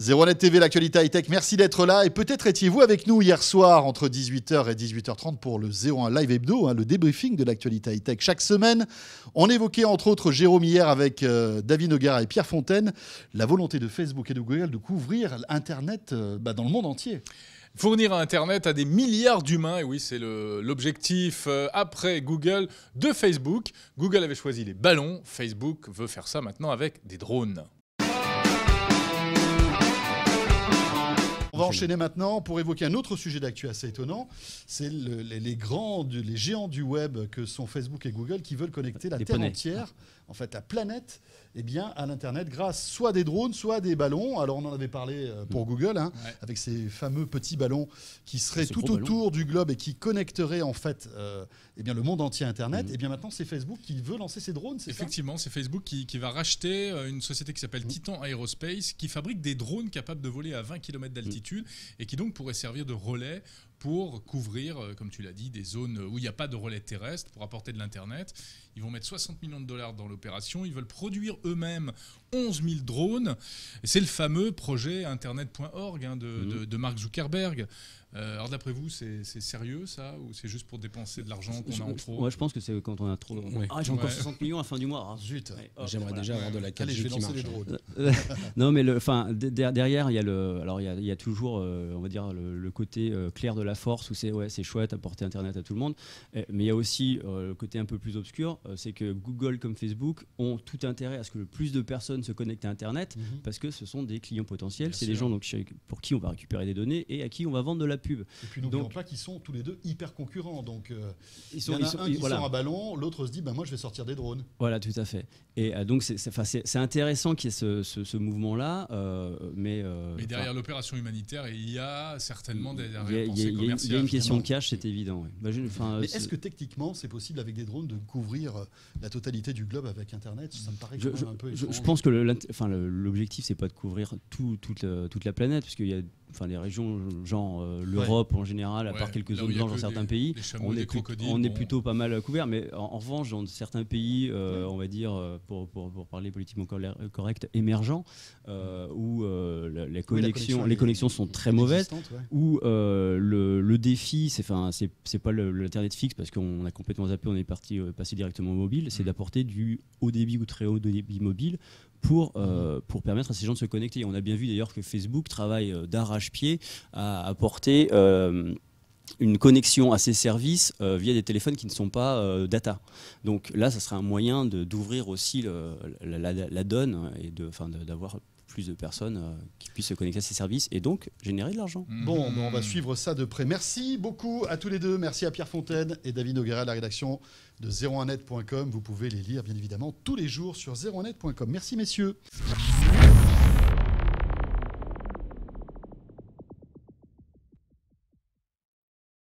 01net TV, l'actualité high-tech, merci d'être là. Et peut-être étiez-vous avec nous hier soir entre 18h et 18h30 pour le 01 Live Hebdo, le débriefing de l'actualité high-tech. Chaque semaine, on évoquait entre autres Jérôme hier avec David Noguera et Pierre Fontaine, la volonté de Facebook et de Google de couvrir Internet dans le monde entier. Fournir Internet à des milliards d'humains, et oui, c'est l'objectif après Google de Facebook. Google avait choisi les ballons, Facebook veut faire ça maintenant avec des drones. On va enchaîner maintenant pour évoquer un autre sujet d'actu assez étonnant. C'est les géants du web que sont Facebook et Google qui veulent connecter la Terre entière, en fait la planète, à l'Internet grâce soit à des drones, soit à des ballons. Alors on en avait parlé pour Google, avec ces fameux petits ballons qui seraient tout autour du globe et qui connecteraient en fait le monde entier à Internet. Et bien maintenant c'est Facebook qui veut lancer ces drones, c'est ça ? Effectivement, c'est Facebook qui va racheter une société qui s'appelle Titan Aerospace, qui fabrique des drones capables de voler à 20 km d'altitude et qui donc pourraient servir de relais pour couvrir, comme tu l'as dit, des zones où il n'y a pas de relais terrestre pour apporter de l'Internet. Ils vont mettre 60 millions de dollars dans l'opération. Ils veulent produire eux-mêmes 11 000 drones. Et c'est le fameux projet Internet.org de Mark Zuckerberg. Alors d'après vous, c'est sérieux ça, ou c'est juste pour dépenser de l'argent qu'on a en trop ? Ouais, je pense que c'est quand on a trop. Ah, j'ai encore 60 millions à la fin du mois. Ah, zut. J'aimerais déjà avoir de la 4G qui marche. Non, mais derrière, il y a toujours, on va dire, le côté clair de la force où c'est chouette apporter Internet à tout le monde. Mais il y a aussi le côté un peu plus obscur, c'est que Google comme Facebook ont tout intérêt à ce que le plus de personnes se connectent à Internet parce que ce sont des clients potentiels. C'est des gens pour qui on va récupérer des données et à qui on va vendre de la pub. Et puis n'oublions pas qu'ils sont tous les deux hyper concurrents. Donc il y en a un qui sort un ballon, l'autre se dit moi je vais sortir des drones. Voilà, tout à fait. Et donc c'est intéressant qu'il y ait ce mouvement-là, mais derrière l'opération humanitaire, il y a certainement des il y a une question de cash, c'est évident. Ouais. Mais est-ce que techniquement c'est possible avec des drones de couvrir la totalité du globe avec Internet ? Ça me paraît quand même un peu étrange. Je pense que l'objectif c'est pas de couvrir toute la planète, parce qu'il y a des régions genre l'Europe en général, à part quelques zones blanches dans certains pays, on est plutôt pas mal couvert. Mais en revanche, dans certains pays, on va dire, pour parler politiquement correct, émergents, où les connexions sont très mauvaises, où le défi, c'est pas l'Internet fixe, parce qu'on a complètement zappé, on est passé directement au mobile, c'est d'apporter du haut débit ou très haut débit mobile pour permettre à ces gens de se connecter. On a bien vu d'ailleurs que Facebook travaille d'arrache-pied à apporter une connexion à ces services via des téléphones qui ne sont pas data. Donc là, ça serait un moyen d'ouvrir aussi la donne et d'avoir plus de personnes qui puissent se connecter à ces services et donc générer de l'argent. Bon, on va suivre ça de près. Merci beaucoup à tous les deux. Merci à Pierre Fontaine et David Noguera de la rédaction de 01net.com. Vous pouvez les lire bien évidemment tous les jours sur 01net.com. Merci messieurs.